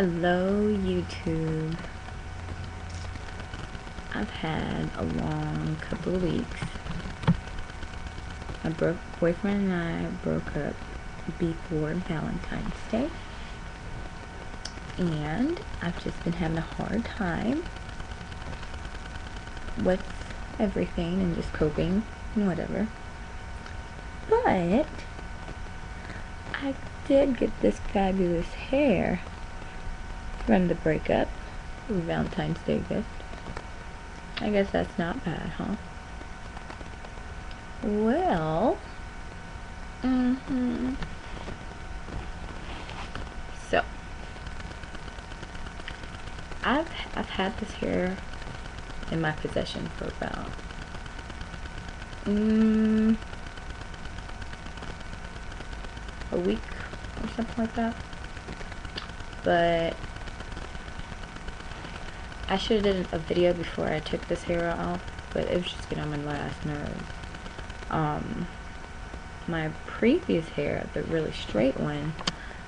Hello YouTube. I've had a long couple of weeks. My boyfriend and I broke up before Valentine's Day, and I've just been having a hard time with everything and just coping and whatever. But I did get this fabulous hair from the breakup, Valentine's Day gift. I guess that's not bad, huh? Well, so I've had this hair in my possession for about a week or something like that. But I should have did a video before I took this hair off, but it was just getting on my last nerve. My previous hair, the really straight one,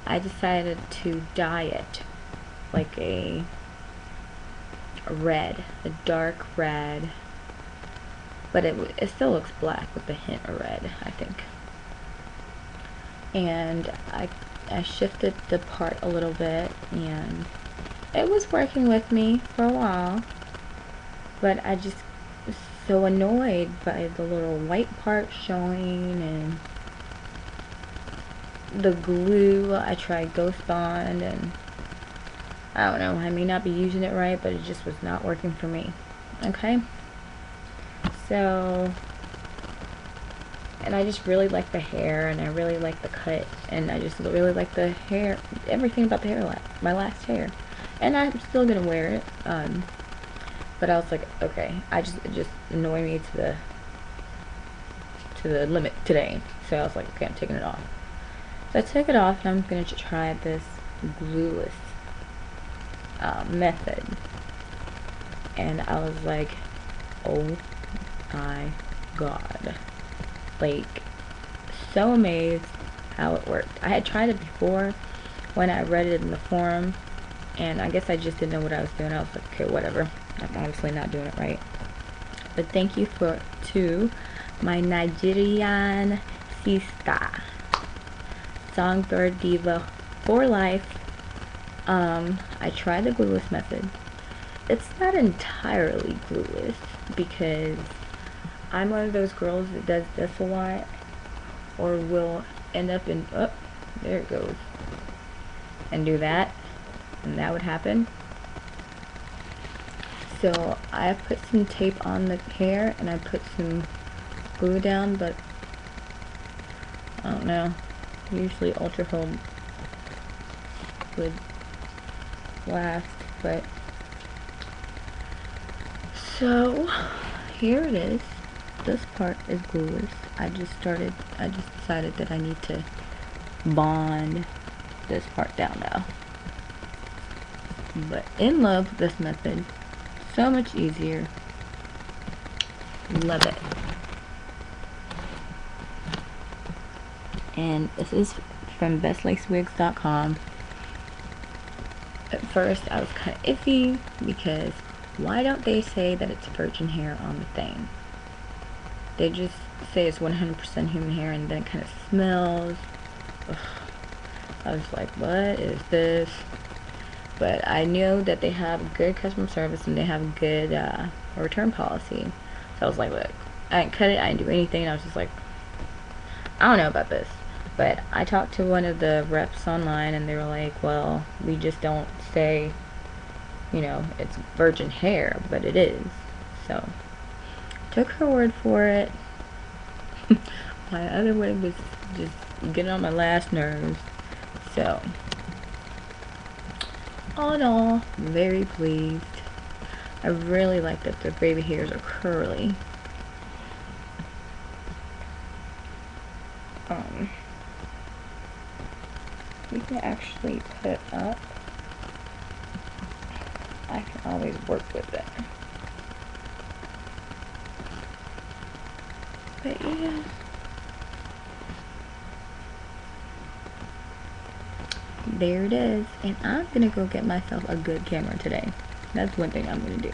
I decided to dye it like a red, a dark red, but it still looks black with a hint of red, I think. And I shifted the part a little bit, and it was working with me for a while, but I just was so annoyed by the little white part showing and the glue. I tried Ghost Bond, and I don't know, I may not be using it right, but it just was not working for me. Okay, so, and I just really like the hair, and I really like the cut, and I just really like the hair, everything about the hair, my last hair. And I'm still gonna wear it, but I was like, okay, it just annoyed me to the limit today. So I was like, okay, I'm taking it off. So I took it off, and I'm gonna try this glueless method. And I was like, oh my god, like, so amazed how it worked. I had tried it before when I read it in the forum, and I guess I just didn't know what I was doing. I was like, okay, whatever, I'm obviously not doing it right. But thank you to my Nigerian sister, songbirddiva4life. I tried the glueless method. It's not entirely glueless, because I'm one of those girls that does this a lot, or will end up in, oh, there it goes, and do that, and that would happen. So I put some tape on the hair, and I put some glue down, but I don't know, usually ultra hold would last. But so here it is. This part is glueless. I just decided that I need to bond this part down now. But in love with this method. So much easier. Love it. And this is from bestlacewigs.com. At first I was kind of iffy, because why don't they say that it's virgin hair on the thing? They just say it's 100% human hair, and then it kind of smells. Ugh. I was like, what is this? But I know that they have good customer service, and they have good return policy. So I was like, look, I didn't cut it, I didn't do anything, and I was just like, I don't know about this. But I talked to one of the reps online, and they were like, well, we just don't say, you know, it's virgin hair, but it is. So took her word for it. My other wig was just getting on my last nerves. So all in all, very pleased. I really like that the baby hairs are curly. You can actually put it up. I can always work with it. But yeah. there it is. And I'm gonna go get myself a good camera today. That's one thing I'm gonna do.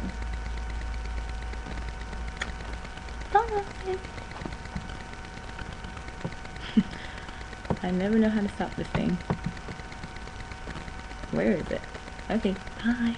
Bye. I never know how to stop this thing. Where is it? Okay, bye.